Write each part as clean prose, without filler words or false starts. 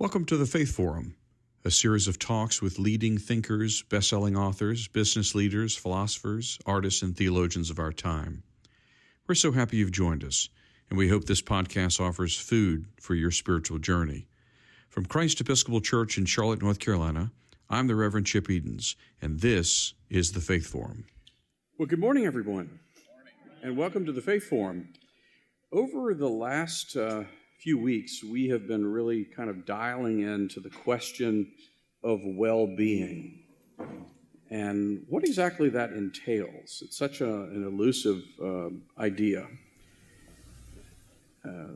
Welcome to the Faith Forum, a series of talks with leading thinkers, best-selling authors, business leaders, philosophers, artists, and theologians of our time. We're so happy you've joined us, and we hope this podcast offers food for your spiritual journey. From Christ Episcopal Church in Charlotte, North Carolina, I'm the Reverend Chip Edens, and this is the Faith Forum. Well, good morning, everyone, and welcome to the Faith Forum. Over the last few weeks, we have been really kind of dialing into the question of well-being and what exactly that entails. It's such an elusive idea.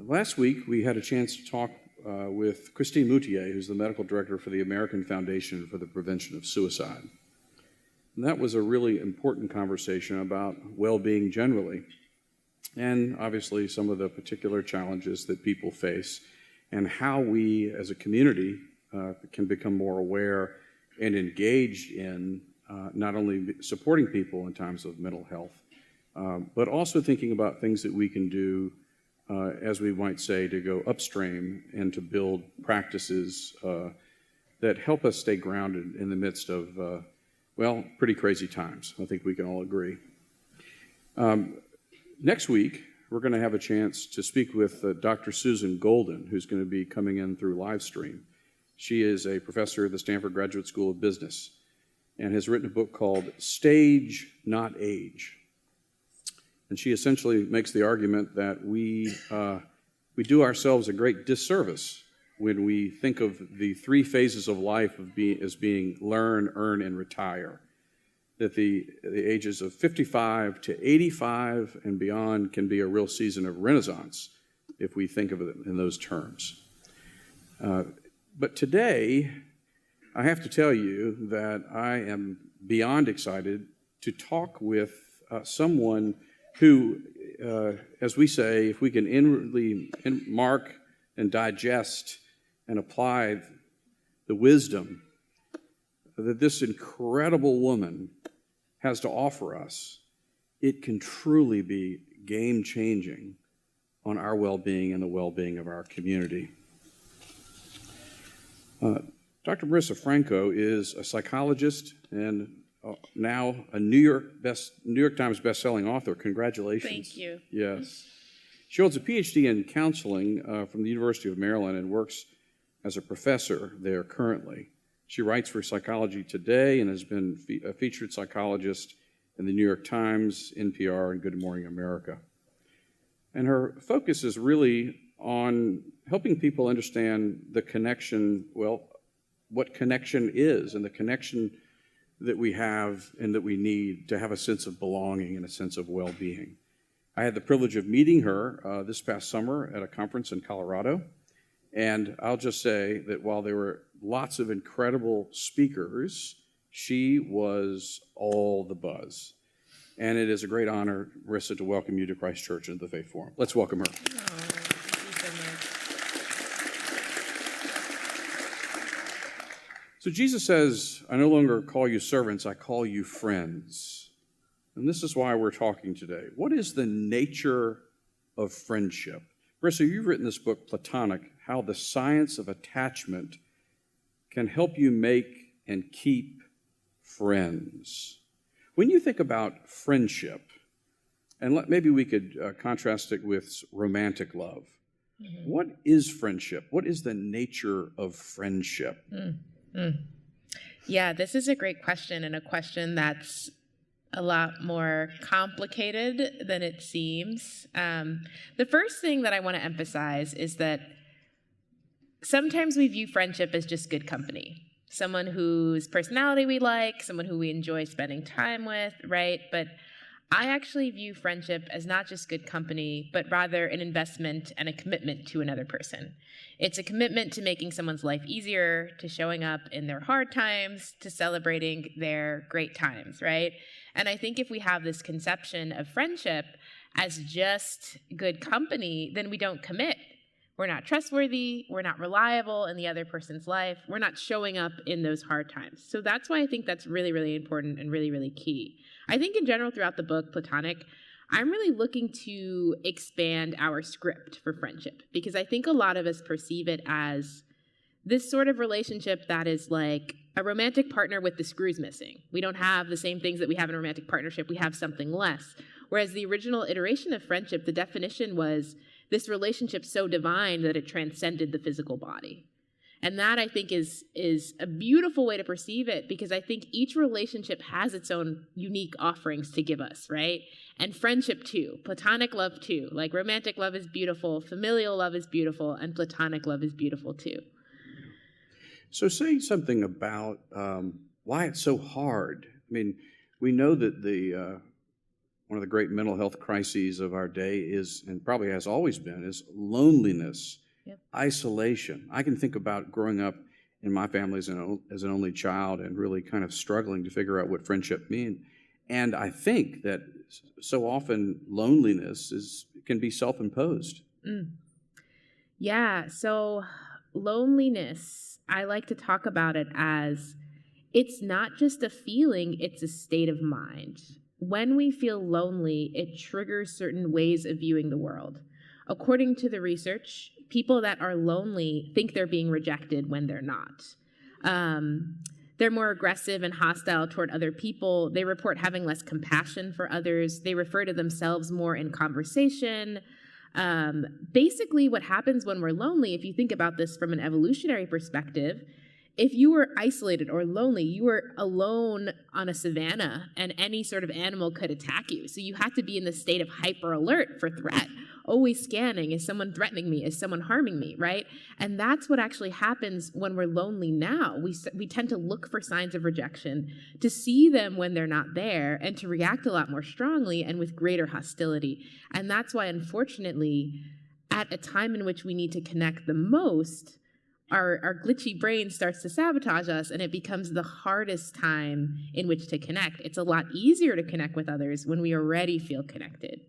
Last week, we had a chance to talk with Christine Moutier, who's the medical director for the American Foundation for the Prevention of Suicide. And that was a really important conversation about well-being generally, and obviously some of the particular challenges that people face and how we as a community can become more aware and engaged in not only supporting people in times of mental health, but also thinking about things that we can do, as we might say, to go upstream and to build practices that help us stay grounded in the midst of, pretty crazy times. I think we can all agree. Next week, we're going to have a chance to speak with Dr. Susan Golden, who's going to be coming in through live stream. She is a professor at the Stanford Graduate School of Business and has written a book called Stage, Not Age. And she essentially makes the argument that we do ourselves a great disservice when we think of the three phases of life as being learn, earn, and retire. That the ages of 55 to 85 and beyond can be a real season of renaissance if we think of it in those terms. But today, I have to tell you that I am beyond excited to talk with someone who, as we say, if we can inwardly mark and digest and apply the wisdom that this incredible woman has to offer us, it can truly be game-changing on our well-being and the well-being of our community. Dr. Marisa Franco is a psychologist and now a New York Times best-selling author. Congratulations. Thank you. Yes. She holds a PhD in counseling from the University of Maryland and works as a professor there currently. She writes for Psychology Today and has been a featured psychologist in the New York Times, NPR, and Good Morning America. And her focus is really on helping people understand the connection, what connection is and the connection that we have and that we need to have a sense of belonging and a sense of well-being. I had the privilege of meeting her this past summer at a conference in Colorado. And I'll just say that while there were lots of incredible speakers, she was all the buzz. And it is a great honor, Marisa, to welcome you to Christ Church and the Faith Forum. Let's welcome her. Thank you so much. So Jesus says, I no longer call you servants, I call you friends. And this is why we're talking today. What is the nature of friendship? Marisa, you've written this book, Platonic, How the Science of Attachment Can Help You Make and Keep Friends. When you think about friendship, and maybe we could contrast it with romantic love, what is friendship? What is the nature of friendship? Yeah, this is a great question, and a question that's a lot more complicated than it seems. The first thing that I want to emphasize is that sometimes we view friendship as just good company. Someone whose personality we like, someone who we enjoy spending time with, right? But I actually view friendship as not just good company, but rather an investment and a commitment to another person. It's a commitment to making someone's life easier, to showing up in their hard times, to celebrating their great times, right? And I think if we have this conception of friendship as just good company, then we don't commit. We're not trustworthy, we're not reliable in the other person's life, we're not showing up in those hard times. So that's why I think that's really, really important and really, really key. I think in general throughout the book, Platonic, I'm really looking to expand our script for friendship because I think a lot of us perceive it as this sort of relationship that is like a romantic partner with the screws missing. We don't have the same things that we have in a romantic partnership. We have something less. Whereas the original iteration of friendship, the definition was this relationship so divine that it transcended the physical body. And that, I think, is a beautiful way to perceive it, because I think each relationship has its own unique offerings to give us, right? And friendship too, platonic love too. Like romantic love is beautiful, familial love is beautiful, and platonic love is beautiful too. So say something about why it's so hard. I mean, we know that one of the great mental health crises of our day is, and probably has always been, is loneliness. Yep. Isolation. I can think about growing up in my family as an only child and really kind of struggling to figure out what friendship means. And I think that so often loneliness can be self-imposed. Mm. Yeah, so loneliness, I like to talk about it as it's not just a feeling, it's a state of mind. When we feel lonely, it triggers certain ways of viewing the world. According to the research, people that are lonely think they're being rejected when they're not. They're more aggressive and hostile toward other people. They report having less compassion for others. They refer to themselves more in conversation. Basically, what happens when we're lonely, if you think about this from an evolutionary perspective, if you were isolated or lonely, you were alone on a savanna and any sort of animal could attack you. So you had to be in this state of hyper alert for threat, always scanning. Is someone threatening me? Is someone harming me, right? And that's what actually happens when we're lonely now. We tend to look for signs of rejection, to see them when they're not there, and to react a lot more strongly and with greater hostility. And that's why, unfortunately, at a time in which we need to connect the most, our glitchy brain starts to sabotage us, and it becomes the hardest time in which to connect. It's a lot easier to connect with others when we already feel connected.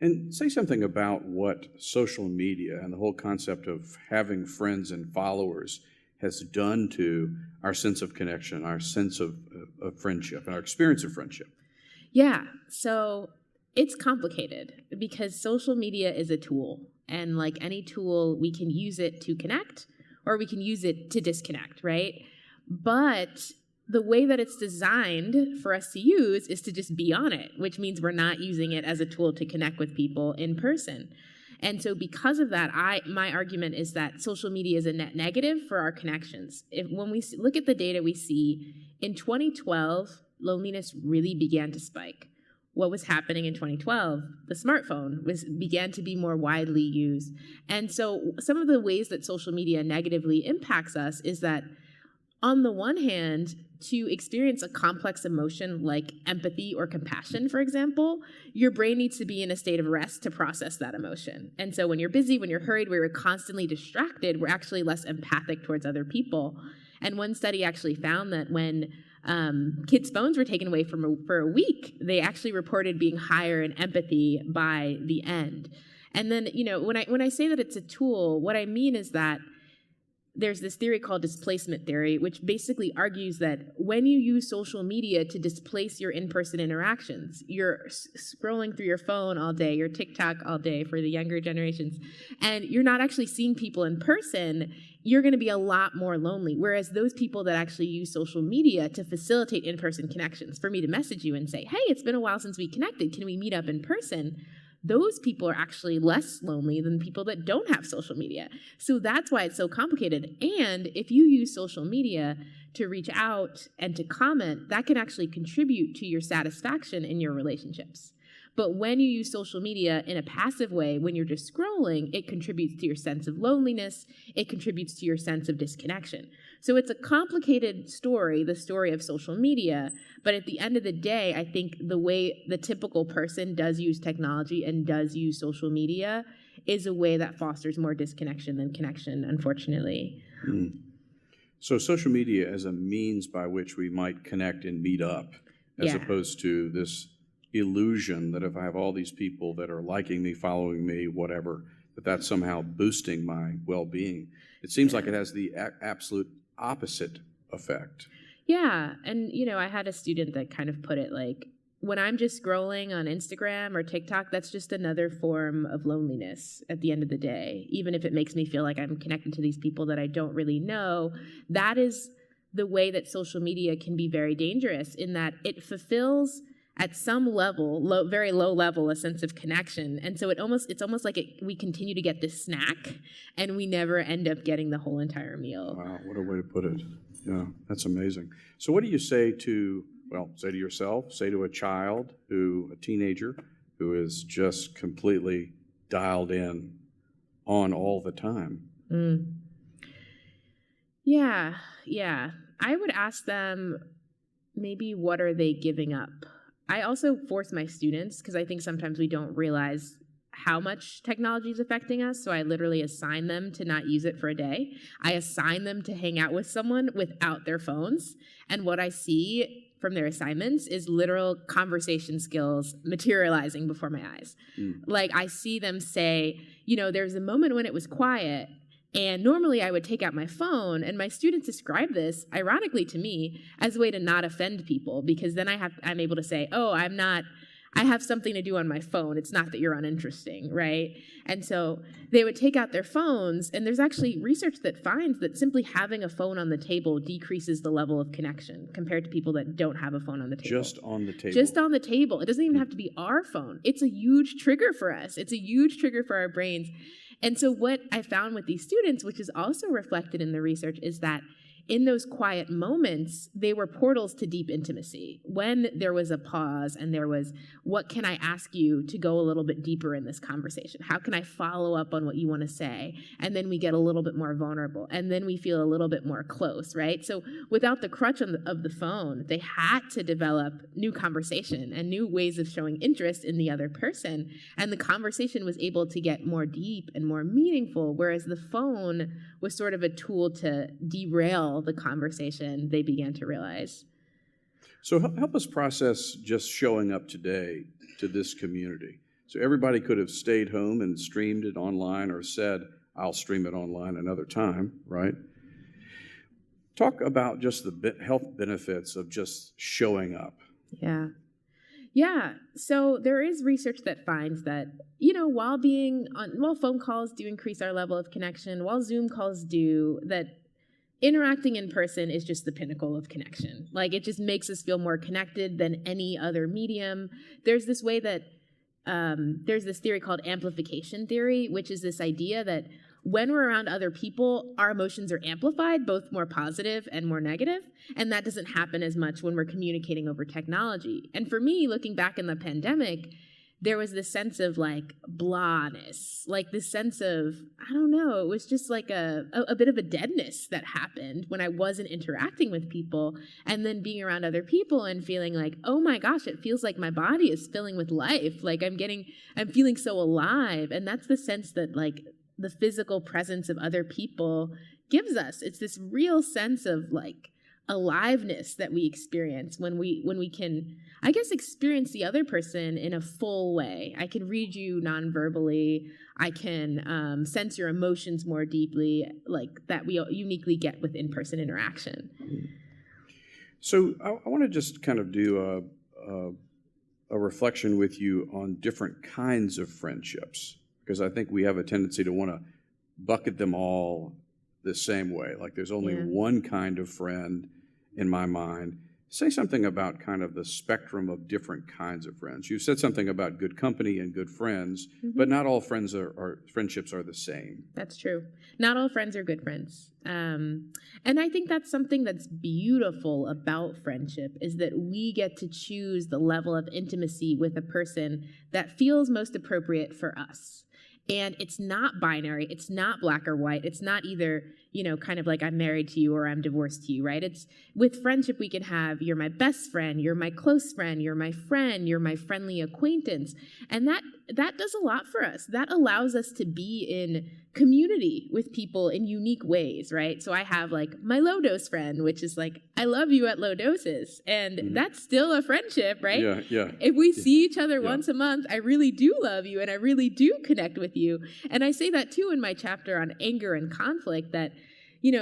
And say something about what social media and the whole concept of having friends and followers has done to our sense of connection, our sense of friendship, and our experience of friendship. Yeah, so it's complicated because social media is a tool. And like any tool, we can use it to connect or we can use it to disconnect, right? But the way that it's designed for us to use is to just be on it, which means we're not using it as a tool to connect with people in person. And so because of that, my argument is that social media is a net negative for our connections. When we look at the data we see, in 2012, loneliness really began to spike. What was happening in 2012? The smartphone began to be more widely used. And so some of the ways that social media negatively impacts us is that, on the one hand, to experience a complex emotion like empathy or compassion, for example, your brain needs to be in a state of rest to process that emotion. And so when you're busy, when you're hurried, where you're constantly distracted, we're actually less empathic towards other people. And one study actually found that when kids' phones were taken away for a week, they actually reported being higher in empathy by the end. And then, when I say that it's a tool, what I mean is that there's this theory called displacement theory, which basically argues that when you use social media to displace your in-person interactions, you're scrolling through your phone all day, your TikTok all day for the younger generations, and you're not actually seeing people in person, you're going to be a lot more lonely. Whereas those people that actually use social media to facilitate in-person connections, for me to message you and say, hey, it's been a while since we connected, can we meet up in person? Those people are actually less lonely than people that don't have social media. So that's why it's so complicated. And if you use social media to reach out and to comment, that can actually contribute to your satisfaction in your relationships. But when you use social media in a passive way, when you're just scrolling, it contributes to your sense of loneliness. It contributes to your sense of disconnection. So it's a complicated story, the story of social media. But at the end of the day, I think the way the typical person does use technology and does use social media is a way that fosters more disconnection than connection, unfortunately. So social media as a means by which we might connect and meet up, as opposed to this illusion that if I have all these people that are liking me, following me, whatever, that's somehow boosting my well-being. It seems like it has the absolute opposite effect. Yeah, and I had a student that kind of put it like, when I'm just scrolling on Instagram or TikTok, that's just another form of loneliness at the end of the day. Even if it makes me feel like I'm connected to these people that I don't really know, that is the way that social media can be very dangerous, in that it fulfills at some level, very low level, a sense of connection. And so it's almost like we continue to get this snack and we never end up getting the whole entire meal. Wow, what a way to put it. Yeah, that's amazing. So what do you say to yourself, say to a child, a teenager who is just completely dialed in on all the time? Yeah. I would ask them, maybe what are they giving up? I also force my students, because I think sometimes we don't realize how much technology is affecting us. So I literally assign them to not use it for a day. I assign them to hang out with someone without their phones. And what I see from their assignments is literal conversation skills materializing before my eyes. Like, I see them say, there's a moment when it was quiet, and normally I would take out my phone, and my students describe this, ironically to me, as a way to not offend people, because then I'm able to say, I have something to do on my phone. It's not that you're uninteresting, right? And so they would take out their phones, and there's actually research that finds that simply having a phone on the table decreases the level of connection compared to people that don't have a phone on the table. Just on the table? Just on the table. It doesn't even have to be our phone. It's a huge trigger for us. It's a huge trigger for our brains. And so what I found with these students, which is also reflected in the research, is that in those quiet moments, they were portals to deep intimacy. When there was a pause and there was, what can I ask you to go a little bit deeper in this conversation? How can I follow up on what you want to say? And then we get a little bit more vulnerable. And then we feel a little bit more close, right? So without the crutch of the phone, they had to develop new conversation and new ways of showing interest in the other person. And the conversation was able to get more deep and more meaningful, whereas the phone was sort of a tool to derail the conversation, they began to realize. So help us process just showing up today to this community. So everybody could have stayed home and streamed it online, or said, I'll stream it online another time, right? Talk about just the health benefits of just showing up. Yeah. So there is research that finds that, while phone calls do increase our level of connection, while Zoom calls do, that interacting in person is just the pinnacle of connection. Like, it just makes us feel more connected than any other medium. There's this way that, there's this theory called amplification theory, which is this idea that when we're around other people, our emotions are amplified, both more positive and more negative. And that doesn't happen as much when we're communicating over technology. And for me, looking back in the pandemic, there was this sense of blahness, like this sense of, I don't know, it was just like a bit of a deadness that happened when I wasn't interacting with people, and then being around other people and feeling like, oh my gosh, it feels like my body is filling with life. Like I'm feeling so alive. And that's the sense that the physical presence of other people gives us. It's this real sense of aliveness that we experience when we can, I guess, experience the other person in a full way. I can read you non-verbally. I can sense your emotions more deeply, that we uniquely get with in-person interaction. So I want to just kind of do a reflection with you on different kinds of friendships, because I think we have a tendency to want to bucket them all the same way. Like there's only one kind of friend in my mind. Say something about kind of the spectrum of different kinds of friends. You said something about good company and good friends, but not all friendships are the same. That's true. Not all friends are good friends. And I think that's something that's beautiful about friendship, is that we get to choose the level of intimacy with a person that feels most appropriate for us. And it's not binary. It's not black or white. It's not either, kind of like I'm married to you or I'm divorced to you, right? It's with friendship, we can have, you're my best friend, you're my close friend, you're my friend, you're my friendly acquaintance. And that does a lot for us. That allows us to be in community with people in unique ways, right? So I have my low dose friend, which is I love you at low doses. And that's still a friendship, right? Yeah. If we see each other once a month, I really do love you and I really do connect with you. And I say that too in my chapter on anger and conflict, that,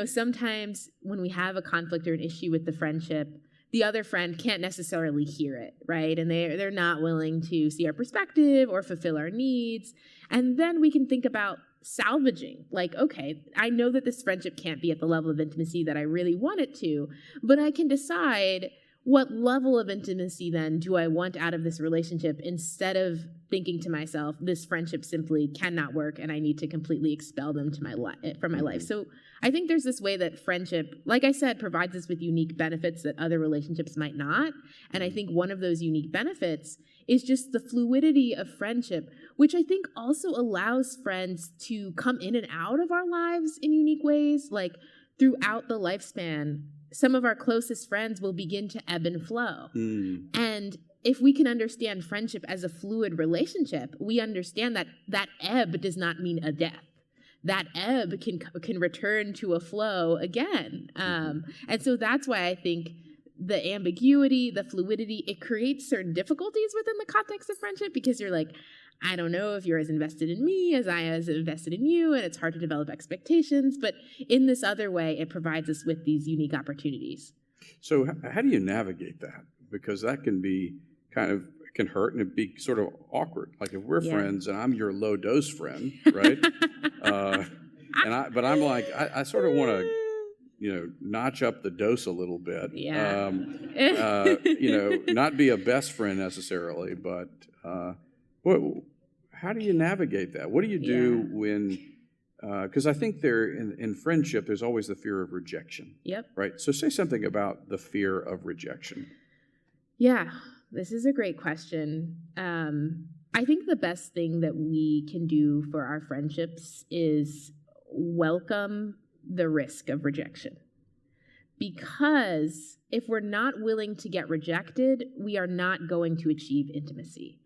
sometimes when we have a conflict or an issue with the friendship, the other friend can't necessarily hear it, right? And they're not willing to see our perspective or fulfill our needs. And then we can think about salvaging. Like, okay, I know that this friendship can't be at the level of intimacy that I really want it to, but I can decide what level of intimacy then do I want out of this relationship, instead of thinking to myself, this friendship simply cannot work and I need to completely expel them to from my life. So I think there's this way that friendship, like I said, provides us with unique benefits that other relationships might not. And I think one of those unique benefits is just the fluidity of friendship, which I think also allows friends to come in and out of our lives in unique ways. Like throughout the lifespan, some of our closest friends will begin to ebb and flow. And if we can understand friendship as a fluid relationship, we understand that that ebb does not mean a death. That ebb can return to a flow again. And so that's why I think the ambiguity, the fluidity, it creates certain difficulties within the context of friendship, because you're like, I don't know if you're as invested in me as I am invested in you, and it's hard to develop expectations. But in this other way, it provides us with these unique opportunities. So how do you navigate that? Because that can be can hurt, and it'd be sort of awkward. Like if we're friends and I'm your low dose friend, right? But I'm like, I sort of want to, notch up the dose a little bit. Yeah. Not be a best friend necessarily, but how do you navigate that? What do you do when, because I think in friendship, there's always the fear of rejection. Yep. Right? So say something about the fear of rejection. Yeah, this is a great question. I think the best thing that we can do for our friendships is welcome the risk of rejection. Because if we're not willing to get rejected, we are not going to achieve intimacy.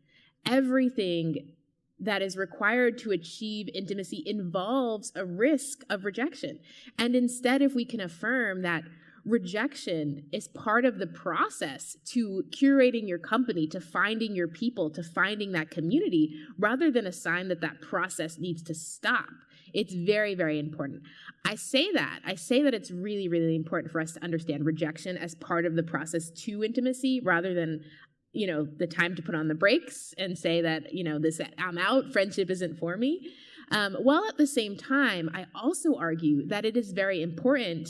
Everything that is required to achieve intimacy involves a risk of rejection. And instead, if we can affirm that rejection is part of the process to curating your company, to finding your people, to finding that community, rather than a sign that that process needs to stop, it's very, very important. I say that it's really, really important for us to understand rejection as part of the process to intimacy, rather than the time to put on the brakes and say that, I'm out, friendship isn't for me. While at the same time, I also argue that it is very important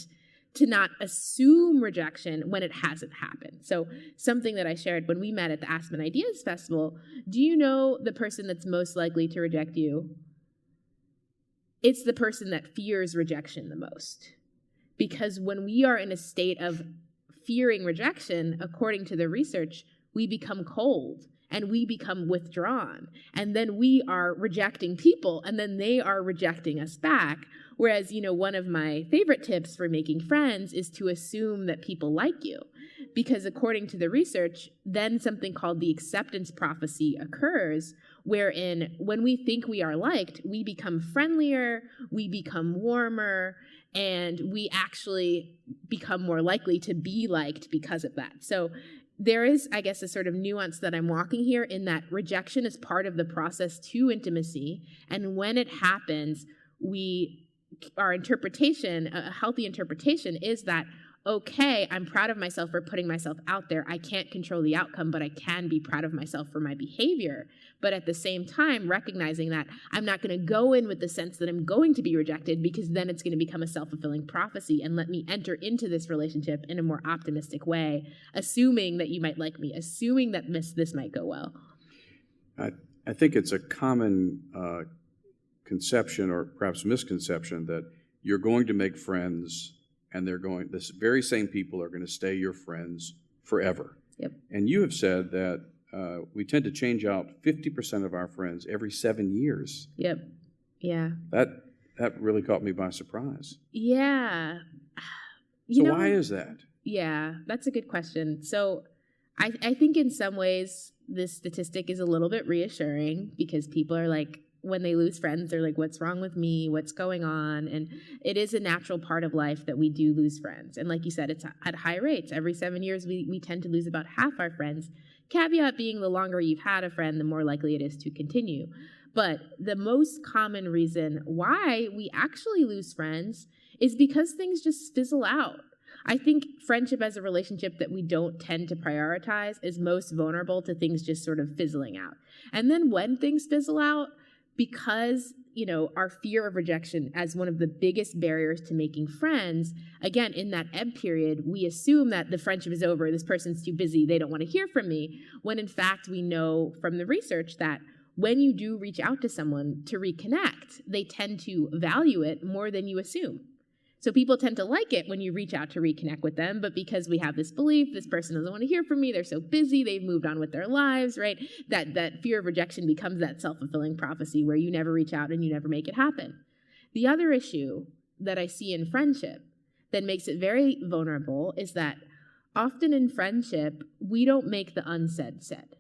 to not assume rejection when it hasn't happened. So something that I shared when we met at the Aspen Ideas Festival, do you know the person that's most likely to reject you? It's the person that fears rejection the most. Because when we are in a state of fearing rejection, according to the research, we become cold and we become withdrawn. And then we are rejecting people, and then they are rejecting us back. Whereas, one of my favorite tips for making friends is to assume that people like you. Because according to the research, then something called the acceptance prophecy occurs, wherein when we think we are liked, we become friendlier, we become warmer, and we actually become more likely to be liked because of that. So there is, I guess, a sort of nuance that I'm walking here, in that rejection is part of the process to intimacy. And when it happens, our interpretation, a healthy interpretation, is that, okay, I'm proud of myself for putting myself out there. I can't control the outcome, but I can be proud of myself for my behavior. But at the same time, recognizing that I'm not going to go in with the sense that I'm going to be rejected, because then it's going to become a self-fulfilling prophecy, and let me enter into this relationship in a more optimistic way, assuming that you might like me, assuming that this might go well. I think it's a common conception, or perhaps misconception, that you're going to make friends, and this very same people are going to stay your friends forever. Yep. And you have said that we tend to change out 50% of our friends every 7 years. Yep. Yeah. That really caught me by surprise. Yeah. Why is that? Yeah, that's a good question. So I think in some ways this statistic is a little bit reassuring, because people are like, when they lose friends, they're like, what's wrong with me? What's going on? And it is a natural part of life that we do lose friends. And like you said, it's at high rates. Every 7 years, we tend to lose about half our friends. Caveat being, the longer you've had a friend, the more likely it is to continue. But the most common reason why we actually lose friends is because things just fizzle out. I think friendship as a relationship that we don't tend to prioritize is most vulnerable to things just sort of fizzling out. And then when things fizzle out, because, our fear of rejection as one of the biggest barriers to making friends, again, in that ebb period, we assume that the friendship is over, this person's too busy, they don't want to hear from me, when in fact we know from the research that when you do reach out to someone to reconnect, they tend to value it more than you assume. So people tend to like it when you reach out to reconnect with them, but because we have this belief, this person doesn't want to hear from me, they're so busy, they've moved on with their lives, right? That fear of rejection becomes that self-fulfilling prophecy where you never reach out and you never make it happen. The other issue that I see in friendship that makes it very vulnerable is that often in friendship, we don't make the unsaid said.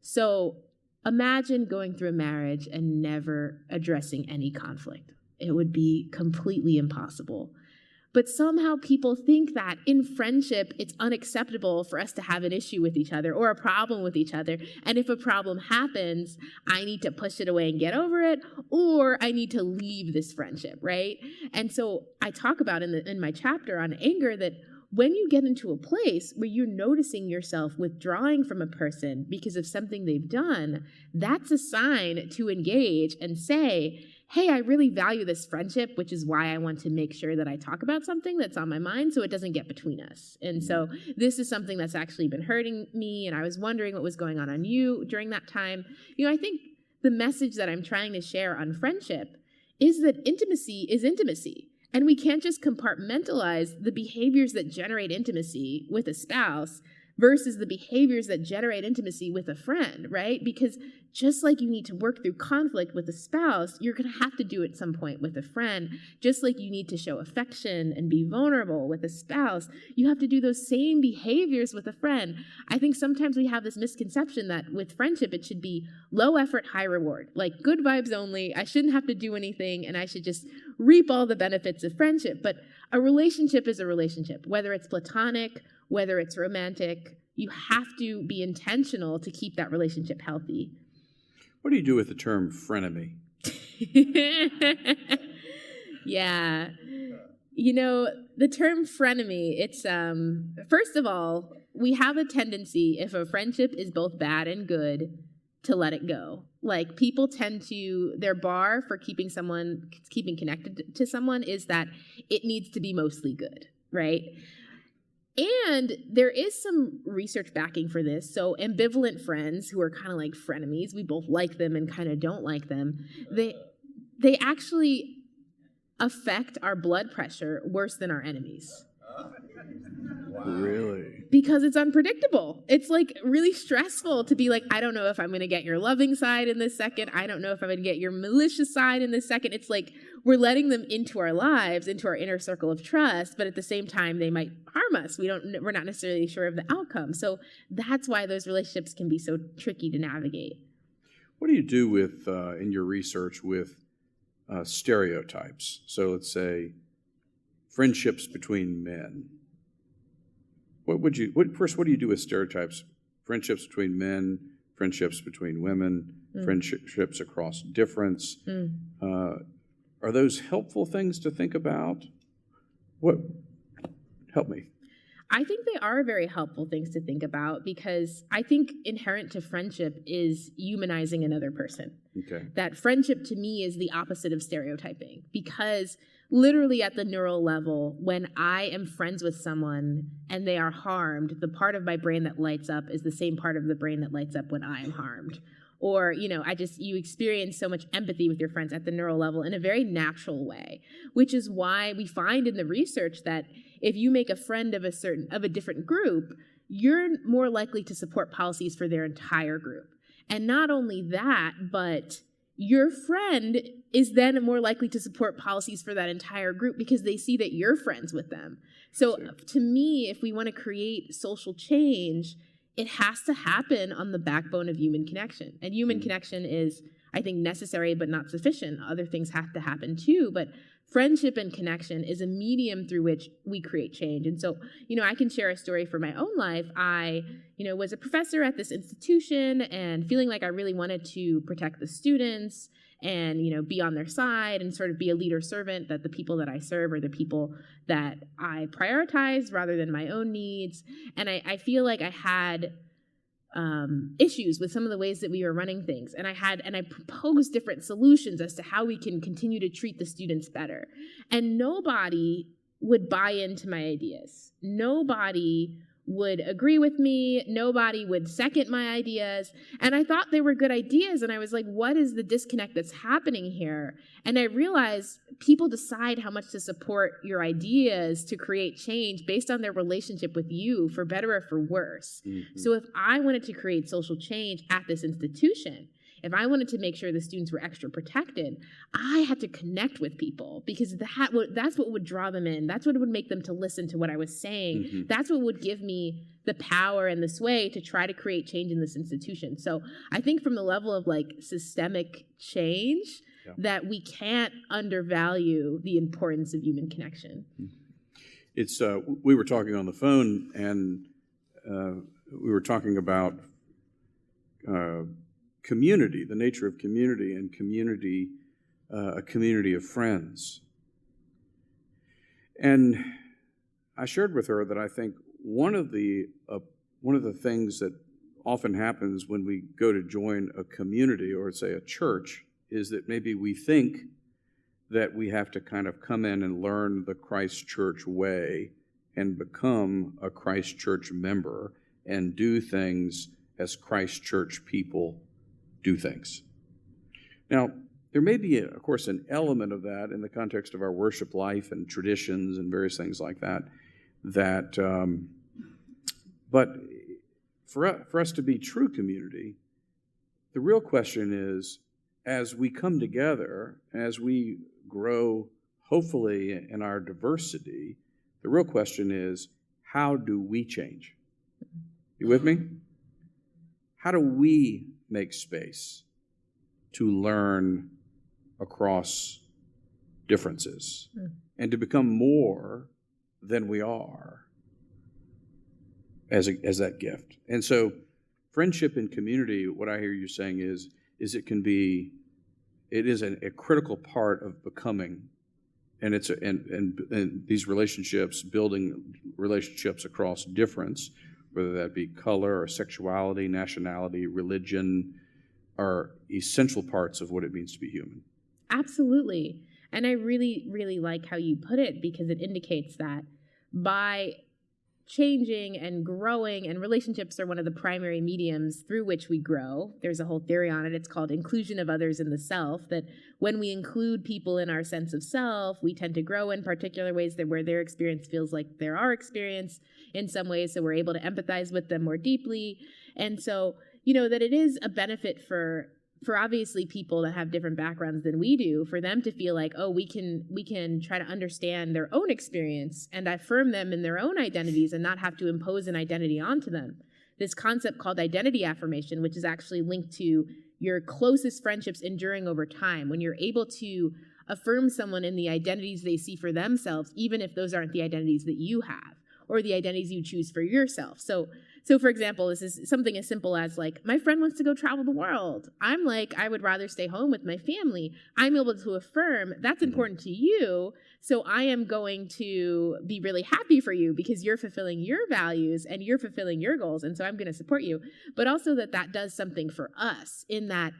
So imagine going through a marriage and never addressing any conflict. It would be completely impossible. But somehow people think that in friendship, it's unacceptable for us to have an issue with each other or a problem with each other. And if a problem happens, I need to push it away and get over it, or I need to leave this friendship, right? And so I talk about in my chapter on anger that when you get into a place where you're noticing yourself withdrawing from a person because of something they've done, that's a sign to engage and say, hey, I really value this friendship, which is why I want to make sure that I talk about something that's on my mind so it doesn't get between us. And so this is something that's actually been hurting me, and I was wondering what was going on you during that time. I think the message that I'm trying to share on friendship is that intimacy is intimacy. And we can't just compartmentalize the behaviors that generate intimacy with a spouse versus the behaviors that generate intimacy with a friend, right? Because just like you need to work through conflict with a spouse, you're going to have to do it at some point with a friend. Just like you need to show affection and be vulnerable with a spouse, you have to do those same behaviors with a friend. I think sometimes we have this misconception that with friendship, it should be low effort, high reward, like good vibes only. I shouldn't have to do anything, and I should just reap all the benefits of friendship. But a relationship is a relationship, whether it's platonic, whether it's romantic. You have to be intentional to keep that relationship healthy. What do you do with the term frenemy? Yeah. The term frenemy, it's, first of all, we have a tendency, if a friendship is both bad and good, to let it go. Like, people tend to, their bar for keeping connected to someone is that it needs to be mostly good, right? And there is some research backing for this. So ambivalent friends who are kind of like frenemies, we both like them and kind of don't like them, they actually affect our blood pressure worse than our enemies. Wow. Really? Because it's unpredictable. It's like really stressful to be like, I don't know if I'm going to get your loving side in this second. I don't know if I'm going to get your malicious side in this second. It's like we're letting them into our lives, into our inner circle of trust, but at the same time, they might harm us. We're not necessarily sure of the outcome. So that's why those relationships can be so tricky to navigate. What do you do with, in your research, with stereotypes? So let's say friendships between men. What do you do with stereotypes? Friendships between men, friendships between women, friendships across difference. Are those helpful things to think about? Help me. I think they are very helpful things to think about, because I think inherent to friendship is humanizing another person. Okay. That friendship to me is the opposite of stereotyping, because literally at the neural level, when I am friends with someone and they are harmed, the part of my brain that lights up is the same part of the brain that lights up when I am harmed. Or, you experience so much empathy with your friends at the neural level in a very natural way, which is why we find in the research that if you make a friend of a different group, you're more likely to support policies for their entire group. And not only that, but your friend is then more likely to support policies for that entire group because they see that you're friends with them. So to me, if we want to create social change, it has to happen on the backbone of human connection. And human connection is, I think, necessary but not sufficient. Other things have to happen too, but friendship and connection is a medium through which we create change. And so, I can share a story from my own life. I, was a professor at this institution and feeling like I really wanted to protect the students and, be on their side and sort of be a leader servant, that the people that I serve are the people that I prioritize rather than my own needs. And I feel like I had issues with some of the ways that we were running things. And I proposed different solutions as to how we can continue to treat the students better. And nobody would buy into my ideas. Nobody would agree with me. Nobody would second my ideas. And I thought they were good ideas. And I was like, what is the disconnect that's happening here? And I realized people decide how much to support your ideas to create change based on their relationship with you, for better or for worse. Mm-hmm. So if I wanted to create social change at this institution, if I wanted to make sure the students were extra protected, I had to connect with people, because that's what would draw them in. That's what would make them to listen to what I was saying. Mm-hmm. That's what would give me the power and the sway to try to create change in this institution. So I think from the level of systemic change, that we can't undervalue the importance of human connection. It's we were talking on the phone, and we were talking about community, the nature of community, and community, a community of friends. And I shared with her that I think one of the things that often happens when we go to join a community, or say a church, is that maybe we think that we have to kind of come in and learn the Christ Church way and become a Christ Church member and do things as Christ Church people do things. Now, there may be, of course, an element of that in the context of our worship life and traditions and various things like that. But for us to be true community, the real question is, as we come together, as we grow, hopefully, in our diversity, the real question is, how do we change? You with me? How do we make space to learn across differences and to become more than we are as that gift? And so friendship and community, what I hear you saying is it is a critical part of becoming, and it's and these relationships, building relationships across difference, whether that be color or sexuality, nationality, religion, are essential parts of what it means to be human. Absolutely. And I really, really like how you put it, because it indicates that by changing and growing, and relationships are one of the primary mediums through which we grow. There's a whole theory on it. It's called inclusion of others in the self, that when we include people in our sense of self, we tend to grow in particular ways, that where their experience feels like they're our experience in some ways, so we're able to empathize with them more deeply. And so, that it is a benefit for obviously people that have different backgrounds than we do, for them to feel like, oh, we can try to understand their own experience and affirm them in their own identities and not have to impose an identity onto them. This concept called identity affirmation, which is actually linked to your closest friendships enduring over time, when you're able to affirm someone in the identities they see for themselves, even if those aren't the identities that you have or the identities you choose for yourself. So for example, this is something as simple as my friend wants to go travel the world. I'm like, I would rather stay home with my family. I'm able to affirm that's important to you. So I am going to be really happy for you because you're fulfilling your values and you're fulfilling your goals. And so I'm going to support you. But also that does something for us, in that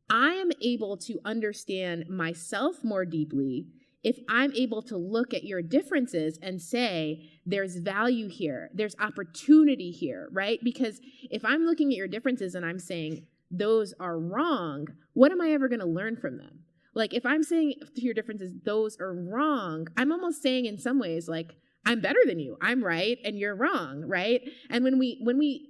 I am able to understand myself more deeply if I'm able to look at your differences and say, there's value here, there's opportunity here, right? Because if I'm looking at your differences and I'm saying, those are wrong, what am I ever going to learn from them? If I'm saying to your differences, those are wrong, I'm almost saying in some ways, I'm better than you, I'm right, and you're wrong, right? And when we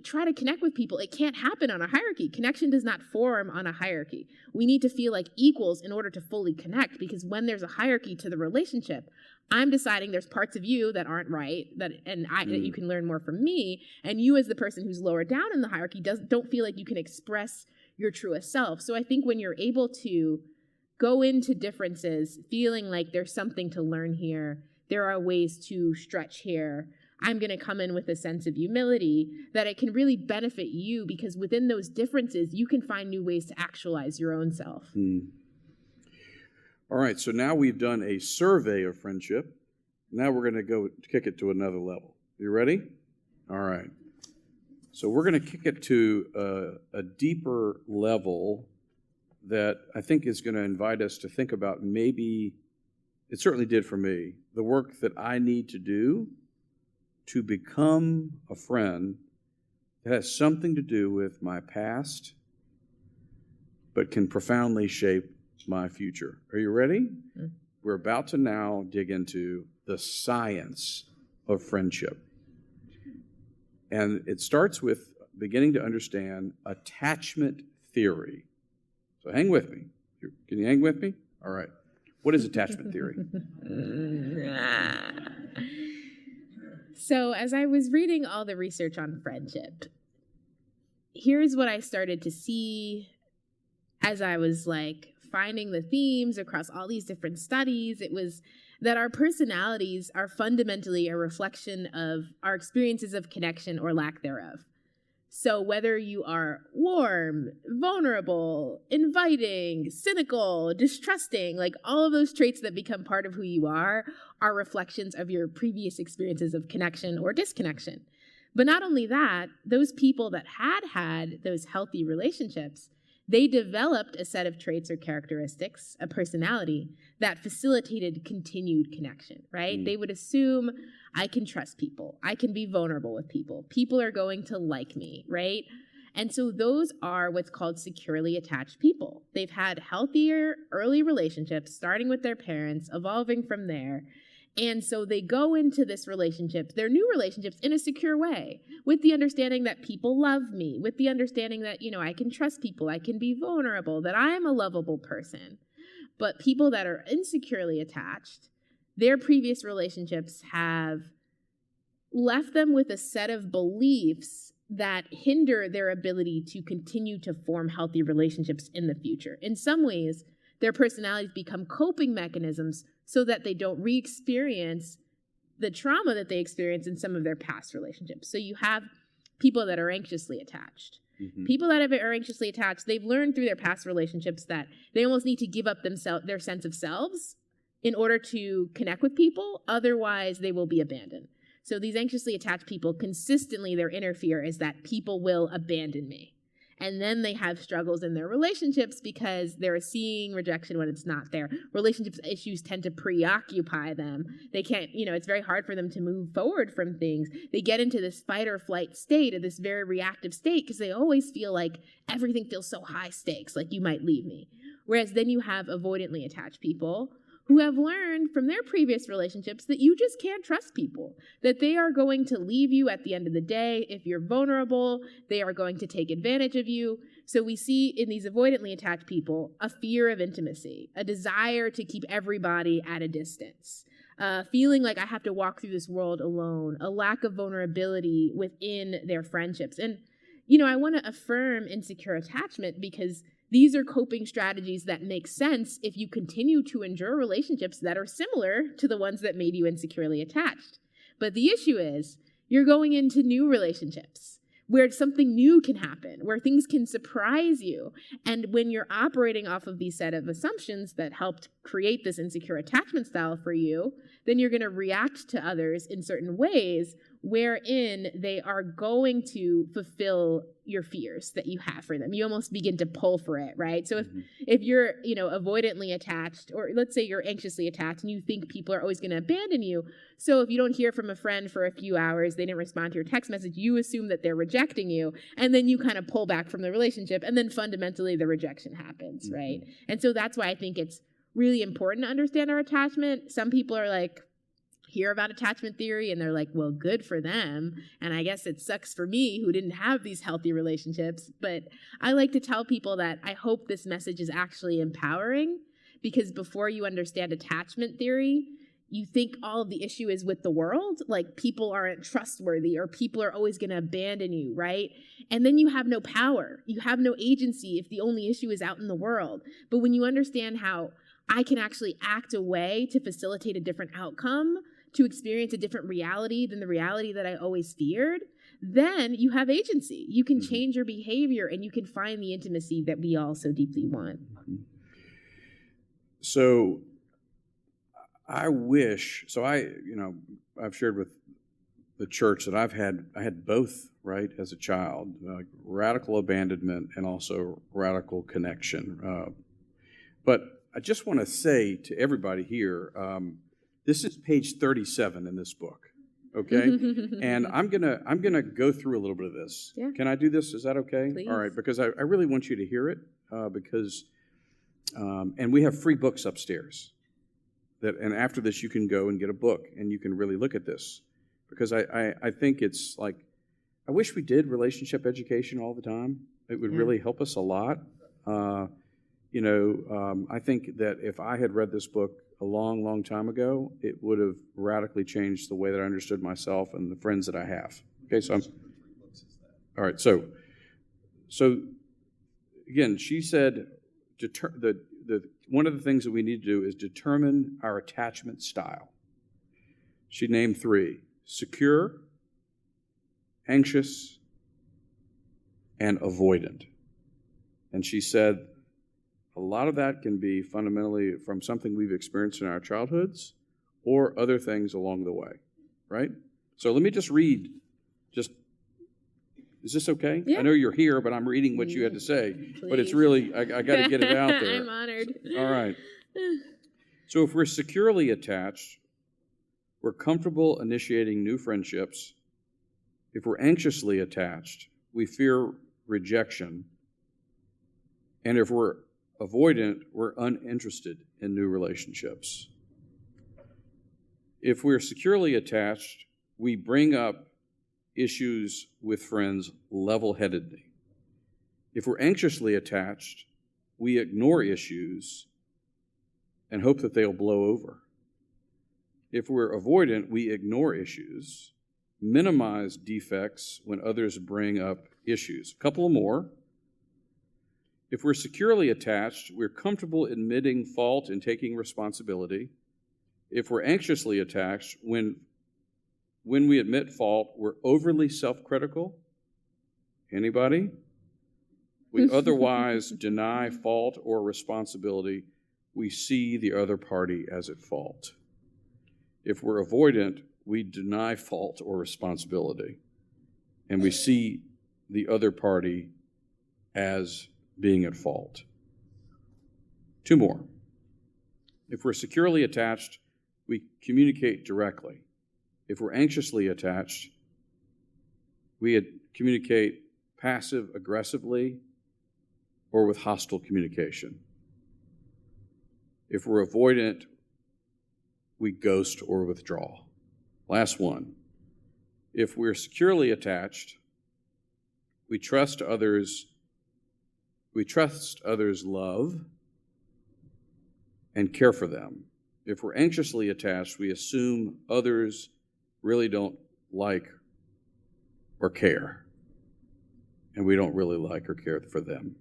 try to connect with people, it can't happen on a hierarchy. Connection does not form on a hierarchy. We need to feel like equals in order to fully connect, because when there's a hierarchy to the relationship, I'm deciding there's parts of you that aren't right, that you can learn more from me, and you as the person who's lower down in the hierarchy don't feel like you can express your truest self. So I think when you're able to go into differences feeling like there's something to learn here, there are ways to stretch here, I'm going to come in with a sense of humility, that it can really benefit you, because within those differences, you can find new ways to actualize your own self. All right, so now we've done a survey of friendship. Now we're going to go kick it to another level. You ready? All right. So we're going to kick it to a deeper level that I think is going to invite us to think about, maybe, it certainly did for me, the work that I need to do to become a friend that has something to do with my past, but can profoundly shape my future. Are you ready? Mm-hmm. We're about to now dig into the science of friendship. And it starts with beginning to understand attachment theory. So hang with me. Can you hang with me? All right. What is attachment theory? So as I was reading all the research on friendship, here's what I started to see as I was like finding the themes across all these different studies. It was that our personalities are fundamentally a reflection of our experiences of connection or lack thereof. So whether you are warm, vulnerable, inviting, cynical, distrusting, like all of those traits that become part of who you are reflections of your previous experiences of connection or disconnection. But not only that, those people that had those healthy relationships, they developed a set of traits or characteristics, a personality, that facilitated continued connection, right? They would assume, I can trust people. I can be vulnerable with people. People are going to like me, right? And so those are what's called securely attached people. They've had healthier early relationships, starting with their parents, evolving from there. And so they go into this relationship, their new relationships, in a secure way, with the understanding that people love me, with the understanding that, I can trust people, I can be vulnerable, that I'm a lovable person. But people that are insecurely attached, their previous relationships have left them with a set of beliefs that hinder their ability to continue to form healthy relationships in the future. In some ways, their personalities become coping mechanisms so that they don't re-experience the trauma that they experienced in some of their past relationships. So you have people that are anxiously attached. Mm-hmm. People that are anxiously attached, they've learned through their past relationships that they almost need to give up their sense of selves in order to connect with people. Otherwise, they will be abandoned. So these anxiously attached people, consistently their inner fear is that people will abandon me. And then they have struggles in their relationships because they're seeing rejection when it's not there. Relationships issues tend to preoccupy them. They can't, it's very hard for them to move forward from things. They get into this fight or flight state, or this very reactive state, because they always feel like everything feels so high stakes, like you might leave me. Whereas then you have avoidantly attached people who have learned from their previous relationships that you just can't trust people, that they are going to leave you at the end of the day. If you're vulnerable, they are going to take advantage of you. So we see in these avoidantly attached people a fear of intimacy, a desire to keep everybody at a distance, feeling like I have to walk through this world alone, a lack of vulnerability within their friendships. And, I want to affirm insecure attachment because these are coping strategies that make sense if you continue to endure relationships that are similar to the ones that made you insecurely attached. But the issue is you're going into new relationships where something new can happen, where things can surprise you. And when you're operating off of these set of assumptions that helped create this insecure attachment style for you, then you're going to react to others in certain ways wherein they are going to fulfill your fears that you have for them. You almost begin to pull for it, right? So if you're, avoidantly attached, or let's say you're anxiously attached and you think people are always going to abandon you. So if you don't hear from a friend for a few hours, they didn't respond to your text message, you assume that they're rejecting you, and then you kind of pull back from the relationship, and then fundamentally the rejection happens, right? And so that's why I think it's really important to understand our attachment. Some people are like, hear about attachment theory and they're like, well, good for them. And I guess it sucks for me who didn't have these healthy relationships. But I like to tell people that I hope this message is actually empowering, because before you understand attachment theory, you think all of the issue is with the world, like people aren't trustworthy or people are always going to abandon you, right? And then you have no power. You have no agency if the only issue is out in the world. But when you understand how I can actually act a way to facilitate a different outcome, to experience a different reality than the reality that I always feared, then you have agency. You can change your behavior and you can find the intimacy that we all so deeply want. So I wish, I've shared with the church that I had both, right, as a child, radical abandonment and also radical connection. But I just want to say to everybody here, this is page 37 in this book, okay? And I'm gonna go through a little bit of this. Yeah. Can I do this? Is that okay? Please. All right, because I really want you to hear it, and we have free books upstairs. And after this, you can go and get a book, and you can really look at this. Because I think it's like, I wish we did relationship education all the time. It would really help us a lot. I think that if I had read this book a long, long time ago, it would have radically changed the way that I understood myself and the friends that I have. Okay, so all right. So again, she said, one of the things that we need to do is determine our attachment style. She named 3. Secure, anxious, and avoidant. And she said a lot of that can be fundamentally from something we've experienced in our childhoods or other things along the way, right? So let me just read, is this okay? Yeah. I know you're here, but I'm reading what you had to say. Please. But it's really, I got to get it out there. I'm honored. All right. So if we're securely attached, we're comfortable initiating new friendships. If we're anxiously attached, we fear rejection. And if we're avoidant, we're uninterested in new relationships. If we're securely attached, we bring up issues with friends level-headedly. If we're anxiously attached, we ignore issues and hope that they'll blow over. If we're avoidant, we ignore issues, minimize defects when others bring up issues. A couple more. If we're securely attached, we're comfortable admitting fault and taking responsibility. If we're anxiously attached, when we admit fault, we're overly self-critical. Anybody? We otherwise deny fault or responsibility. We see the other party as at fault. If we're avoidant, we deny fault or responsibility, and we see the other party as being at fault. 2 more. If we're securely attached, we communicate directly. If we're anxiously attached, we communicate passive-aggressively or with hostile communication. If we're avoidant, we ghost or withdraw. Last one. If we're securely attached, we trust others' love and care for them. If we're anxiously attached, we assume others really don't like or care, and we don't really like or care for them.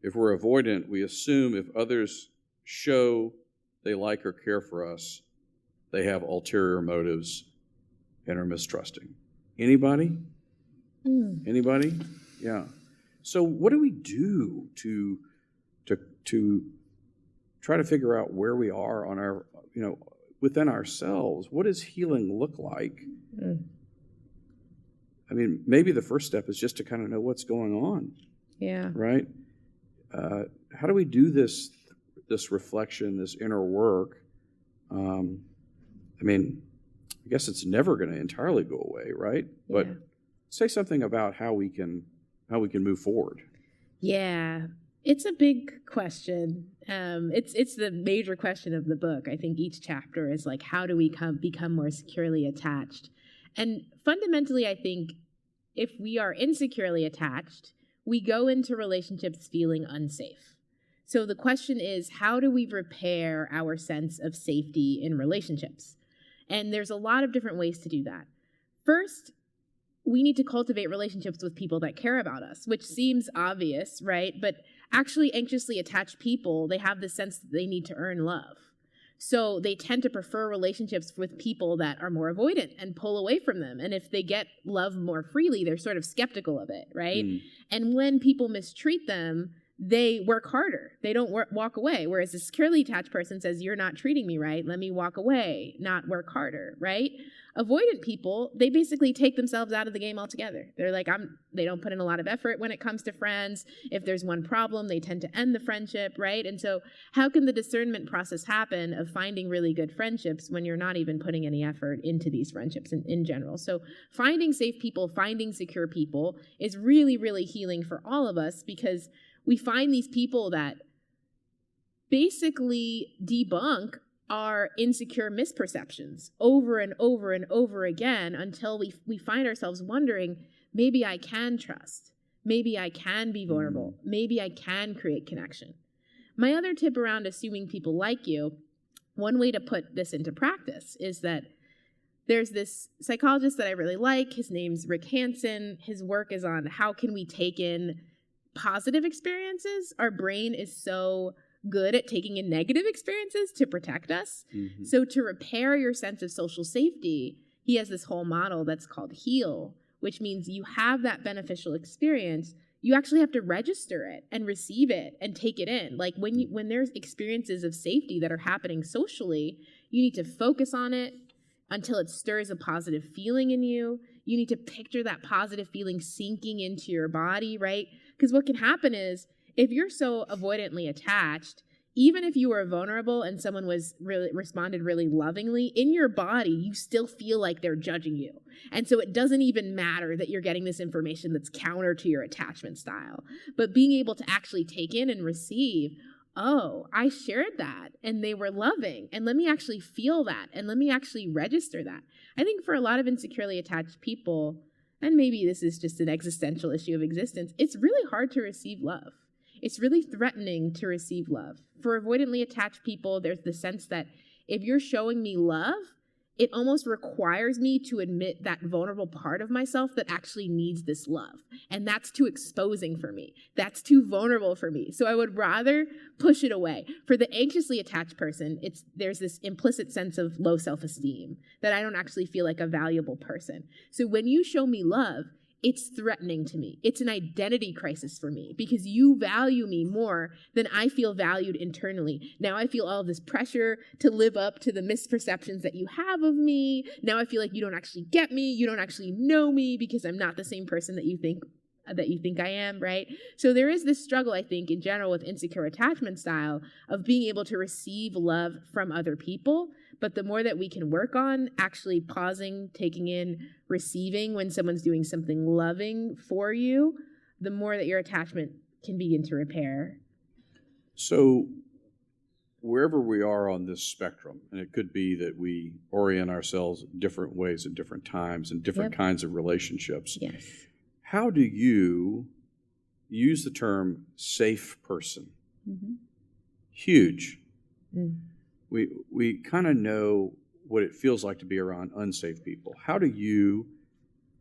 If we're avoidant, we assume if others show they like or care for us, they have ulterior motives and are mistrusting. Anybody? Anybody? Yeah. So what do we do to try to figure out where we are on our, within ourselves? What does healing look like? I mean, maybe the first step is just to kind of know what's going on. Yeah. Right? How do we do this reflection, this inner work? I guess it's never going to entirely go away, right? But say something about how we can move forward. Yeah, it's a big question. It's the major question of the book. I think each chapter is like, how do we become more securely attached? And fundamentally, I think if we are insecurely attached, we go into relationships feeling unsafe. So the question is, how do we repair our sense of safety in relationships? And there's a lot of different ways to do that. First, we need to cultivate relationships with people that care about us, which seems obvious, right? But actually anxiously attached people, they have the sense that they need to earn love. So they tend to prefer relationships with people that are more avoidant and pull away from them. And if they get love more freely, they're sort of skeptical of it, right? And when people mistreat them, they work harder. They don't walk away. Whereas a securely attached person says, you're not treating me right. Let me walk away, not work harder, right? Avoidant people, they basically take themselves out of the game altogether. They're like, they don't put in a lot of effort when it comes to friends. If there's one problem, they tend to end the friendship, right? And so how can the discernment process happen of finding really good friendships when you're not even putting any effort into these friendships in general? So finding safe people, finding secure people is really, really healing for all of us, because we find these people that basically debunk our insecure misperceptions over and over and over again until we find ourselves wondering, maybe I can trust. Maybe I can be vulnerable. Maybe I can create connection. My other tip around assuming people like you, one way to put this into practice is that there's this psychologist that I really like. His name's Rick Hansen. His work is on how can we take in positive experiences. Our brain is so good at taking in negative experiences to protect us. So to repair your sense of social safety, he has this whole model that's called HEAL, which means you have that beneficial experience. You actually have to register it and receive it and take it in. Like when there's experiences of safety that are happening socially, you need to focus on it until it stirs a positive feeling in you. You need to picture that positive feeling sinking into your body, right? Because what can happen is, if you're so avoidantly attached, even if you were vulnerable and someone responded really lovingly, in your body, you still feel like they're judging you. And so it doesn't even matter that you're getting this information that's counter to your attachment style. But being able to actually take in and receive, oh, I shared that and they were loving, and let me actually feel that and let me actually register that. I think for a lot of insecurely attached people, and maybe this is just an existential issue of existence, it's really hard to receive love. It's really threatening to receive love. For avoidantly attached people, there's the sense that if you're showing me love, it almost requires me to admit that vulnerable part of myself that actually needs this love. And that's too exposing for me. That's too vulnerable for me. So I would rather push it away. For the anxiously attached person, there's this implicit sense of low self-esteem, that I don't actually feel like a valuable person. So when you show me love, it's threatening to me. It's an identity crisis for me, because you value me more than I feel valued internally. Now I feel all this pressure to live up to the misperceptions that you have of me. Now I feel like you don't actually get me. You don't actually know me, because I'm not the same person that you think I am, right? So there is this struggle, I think, in general with insecure attachment style of being able to receive love from other people. But the more that we can work on actually pausing, taking in, receiving when someone's doing something loving for you, the more that your attachment can begin to repair. So wherever we are on this spectrum, and it could be that we orient ourselves different ways at different times and different kinds of relationships. Yes. How do you use the term safe person? Huge. We kind of know what it feels like to be around unsafe people. How do you,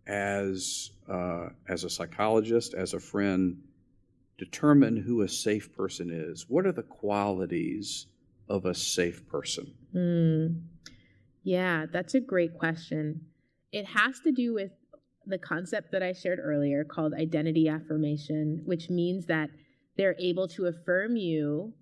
as a psychologist, as a friend, determine who a safe person is? What are the qualities of a safe person? Yeah, that's a great question. It has to do with the concept that I shared earlier called identity affirmation, which means that they're able to affirm you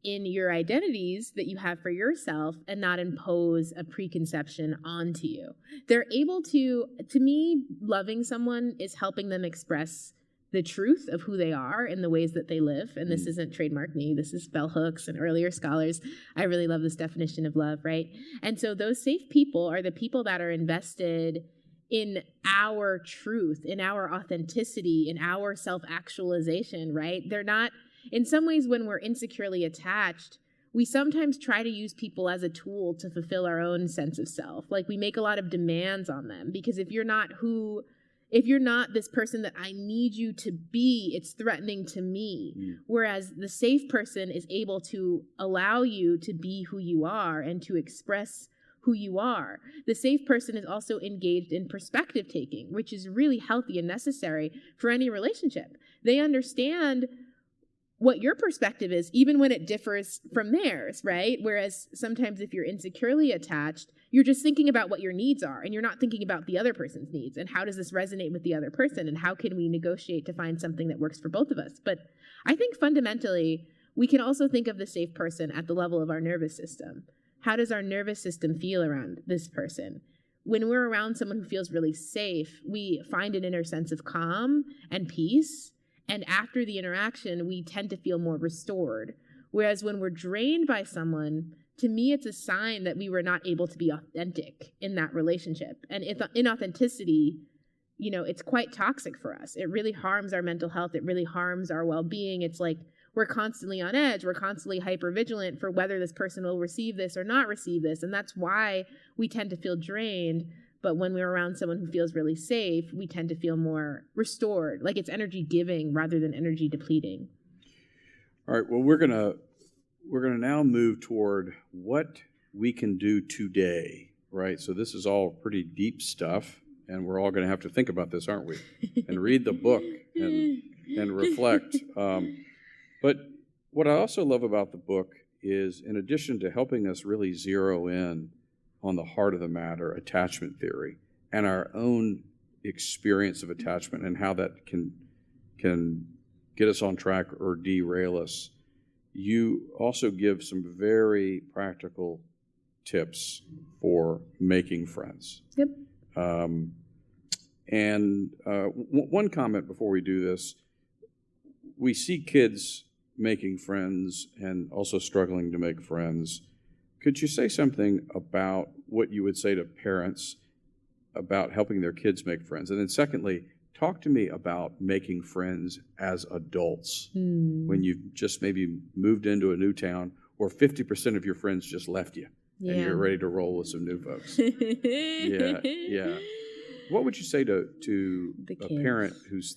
in your identities that you have for yourself and not impose a preconception onto you. They're able to me, loving someone is helping them express the truth of who they are in the ways that they live. And this isn't trademark me. This is bell hooks and earlier scholars. I really love this definition of love, right? And so those safe people are the people that are invested in our truth, in our authenticity, in our self-actualization, right? They're not, in some ways, when we're insecurely attached, we sometimes try to use people as a tool to fulfill our own sense of self. Like we make a lot of demands on them, because if you're not this person that I need you to be, it's threatening to me. Whereas the safe person is able to allow you to be who you are and to express who you are. The safe person is also engaged in perspective taking, which is really healthy and necessary for any relationship. They understand what your perspective is, even when it differs from theirs, right? Whereas sometimes if you're insecurely attached, you're just thinking about what your needs are, and you're not thinking about the other person's needs, and how does this resonate with the other person, and how can we negotiate to find something that works for both of us. But I think fundamentally, we can also think of the safe person at the level of our nervous system. How does our nervous system feel around this person? When we're around someone who feels really safe, we find an inner sense of calm and peace. And after the interaction, we tend to feel more restored. Whereas when we're drained by someone, to me, it's a sign that we were not able to be authentic in that relationship. And inauthenticity, it's quite toxic for us. It really harms our mental health. It really harms our well-being. It's like we're constantly on edge. We're constantly hypervigilant for whether this person will receive this or not receive this. And that's why we tend to feel drained. But when we're around someone who feels really safe, we tend to feel more restored, like it's energy giving rather than energy depleting. All right, well, we're gonna now move toward what we can do today, right? So this is all pretty deep stuff, and we're all gonna have to think about this, aren't we? And read the book and reflect. But what I also love about the book is, in addition to helping us really zero in on the heart of the matter, attachment theory, and our own experience of attachment and how that can get us on track or derail us, you also give some very practical tips for making friends. Yep. One comment before we do this, we see kids making friends and also struggling to make friends. Could you say something about what you would say to parents about helping their kids make friends? And then secondly, talk to me about making friends as adults when you've just maybe moved into a new town or 50% of your friends just left you and you're ready to roll with some new folks. Yeah. What would you say to a parent who's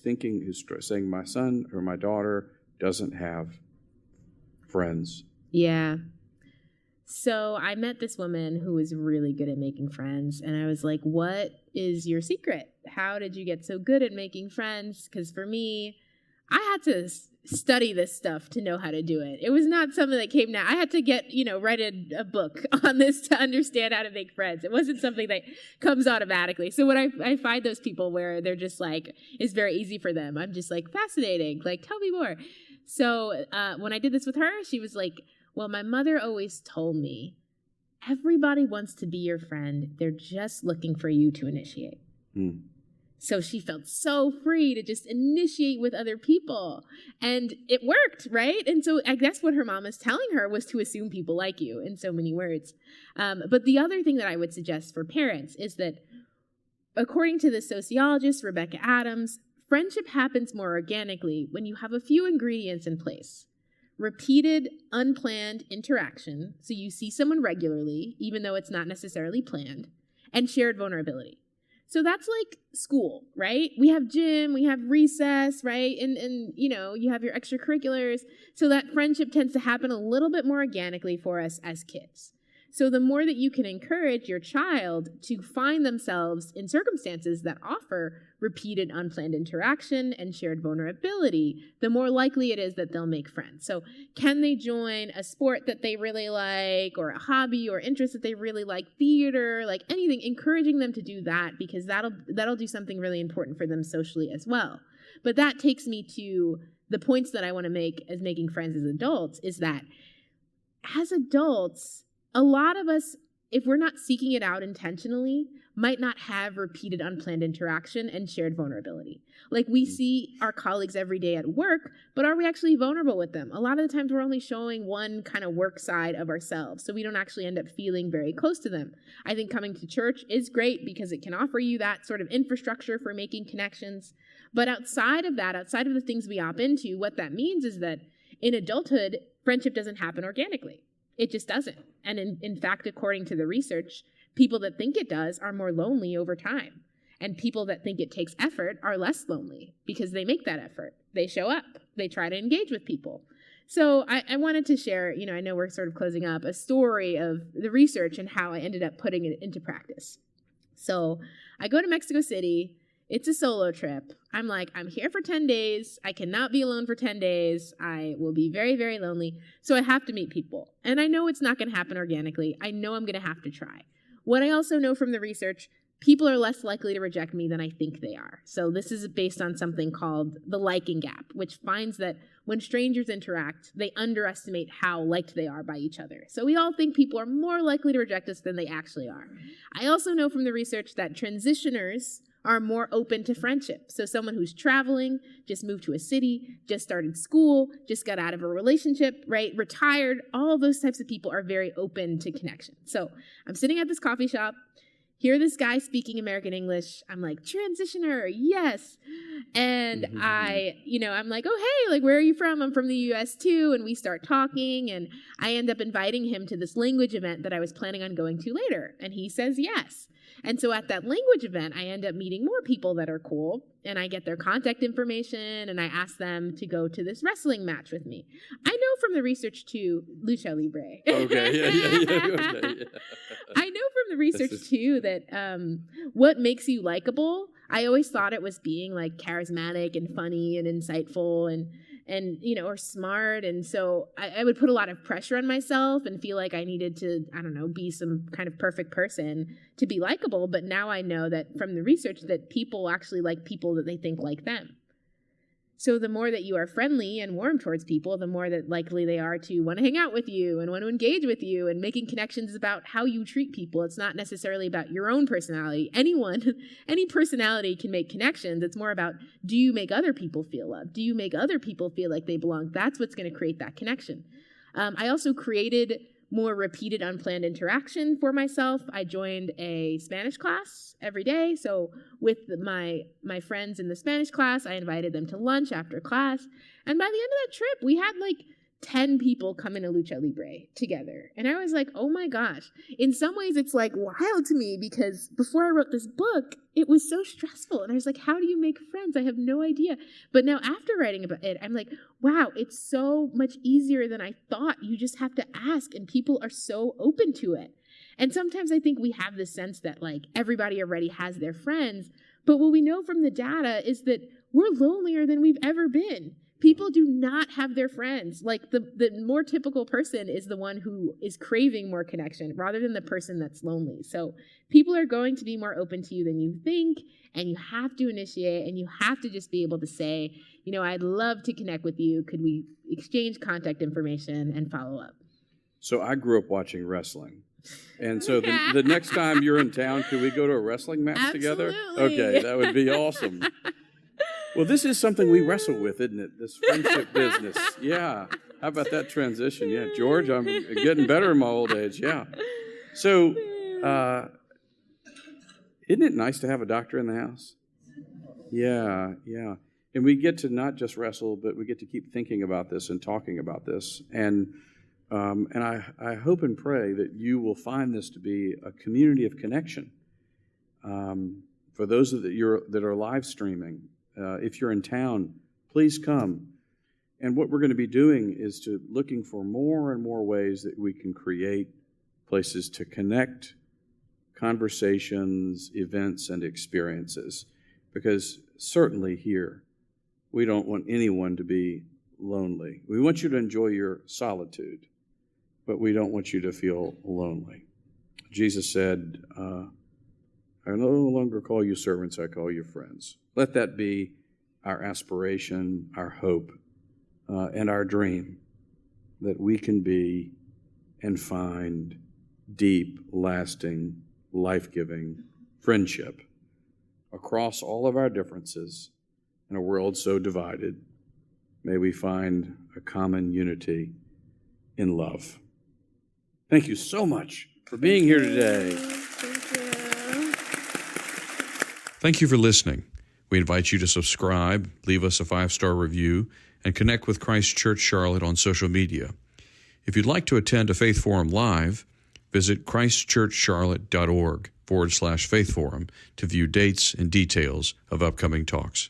saying, my son or my daughter doesn't have friends? Yeah. So I met this woman who was really good at making friends, and I was like, what is your secret? How did you get so good at making friends? Because for me, I had to study this stuff to know how to do it. It was not something that came now. I had to write a book on this to understand how to make friends. It wasn't something that comes automatically. So when I find those people where they're just like, it's very easy for them, I'm just like, fascinating, like, tell me more. So when I did this with her, she was like, well, my mother always told me, everybody wants to be your friend. They're just looking for you to initiate. So she felt so free to just initiate with other people. And it worked, right? And so I guess what her mom was telling her was to assume people like you in so many words. But the other thing that I would suggest for parents is that, according to the sociologist Rebecca Adams, friendship happens more organically when you have a few ingredients in place. Repeated, unplanned interaction, so you see someone regularly, even though it's not necessarily planned, and shared vulnerability. So that's like school, right? We have gym, we have recess, right? And you have your extracurriculars. So that friendship tends to happen a little bit more organically for us as kids. So the more that you can encourage your child to find themselves in circumstances that offer repeated unplanned interaction and shared vulnerability, the more likely it is that they'll make friends. So can they join a sport that they really like, or a hobby or interest that they really like, theater, like anything, encouraging them to do that, because that'll do something really important for them socially as well. But that takes me to the points that I want to make as making friends as adults, is that as adults, a lot of us, if we're not seeking it out intentionally, might not have repeated unplanned interaction and shared vulnerability. Like, we see our colleagues every day at work, but are we actually vulnerable with them? A lot of the times we're only showing one kind of work side of ourselves, so we don't actually end up feeling very close to them. I think coming to church is great because it can offer you that sort of infrastructure for making connections. But outside of that, outside of the things we opt into, what that means is that in adulthood, friendship doesn't happen organically. It just doesn't. And in fact, according to the research, people that think it does are more lonely over time. And people that think it takes effort are less lonely because they make that effort. They show up. They try to engage with people. So I wanted to share, I know we're sort of closing up, a story of the research and how I ended up putting it into practice. So I go to Mexico City, It's a solo trip. I'm like, I'm here for 10 days. I cannot be alone for 10 days. I will be very, very lonely. So I have to meet people. And I know it's not going to happen organically. I know I'm going to have to try. What I also know from the research, people are less likely to reject me than I think they are. So this is based on something called the liking gap, which finds that when strangers interact, they underestimate how liked they are by each other. So we all think people are more likely to reject us than they actually are. I also know from the research that transitioners are more open to friendship. So someone who's traveling, just moved to a city, just started school, just got out of a relationship, right? Retired, all of those types of people are very open to connection. So I'm sitting at this coffee shop, hear this guy speaking American English. I'm like, transitioner, yes. And I'm like, oh, hey, like, where are you from? I'm from the US too. And we start talking, and I end up inviting him to this language event that I was planning on going to later. And he says yes. And so at that language event, I end up meeting more people that are cool, and I get their contact information, and I ask them to go to this wrestling match with me. I know from the research too, lucha libre. Okay, yeah. I know from the research too that what makes you likable, I always thought it was being like charismatic and funny and insightful and or smart. And so I would put a lot of pressure on myself and feel like I needed to, be some kind of perfect person to be likable. But now I know that from the research that people actually like people that they think like them. So the more that you are friendly and warm towards people, the more that likely they are to want to hang out with you and want to engage with you, and making connections is about how you treat people. It's not necessarily about your own personality. Any personality can make connections. It's more about, do you make other people feel loved? Do you make other people feel like they belong? That's what's going to create that connection. I also created more repeated unplanned interaction for myself. I joined a Spanish class every day. So with my friends in the Spanish class, I invited them to lunch after class. And by the end of that trip, we had like 10 people come into lucha libre together. And I was like, oh my gosh. In some ways, it's like wild to me, because before I wrote this book, it was so stressful. And I was like, how do you make friends? I have no idea. But now after writing about it, I'm like, wow, it's so much easier than I thought. You just have to ask, and people are so open to it. And sometimes I think we have this sense that like everybody already has their friends. But what we know from the data is that we're lonelier than we've ever been. People do not have their friends. Like the more typical person is the one who is craving more connection rather than the person that's lonely. So people are going to be more open to you than you think, and you have to initiate, and you have to just be able to say, I'd love to connect with you. Could we exchange contact information and follow up? So I grew up watching wrestling. And so the next time you're in town, could we go to a wrestling match together? Okay, that would be awesome. Well, this is something we wrestle with, isn't it? This friendship business. Yeah. How about that transition? Yeah, George, I'm getting better in my old age. Yeah. So, isn't it nice to have a doctor in the house? Yeah. And we get to not just wrestle, but we get to keep thinking about this and talking about this. And I hope and pray that you will find this to be a community of connection. For those that are live streaming, if you're in town, please come. And what we're going to be doing is looking for more and more ways that we can create places to connect conversations, events, and experiences. Because certainly here, we don't want anyone to be lonely. We want you to enjoy your solitude, but we don't want you to feel lonely. Jesus said, I no longer call you servants, I call you friends. Let that be our aspiration, our hope, and our dream, that we can be and find deep, lasting, life-giving friendship across all of our differences in a world so divided. May we find a common unity in love. Thank you so much for being here today. Thank you for listening. We invite you to subscribe, leave us a 5-star review, and connect with Christ Church Charlotte on social media. If you'd like to attend a Faith Forum live, visit christchurchcharlotte.org/Faith Forum to view dates and details of upcoming talks.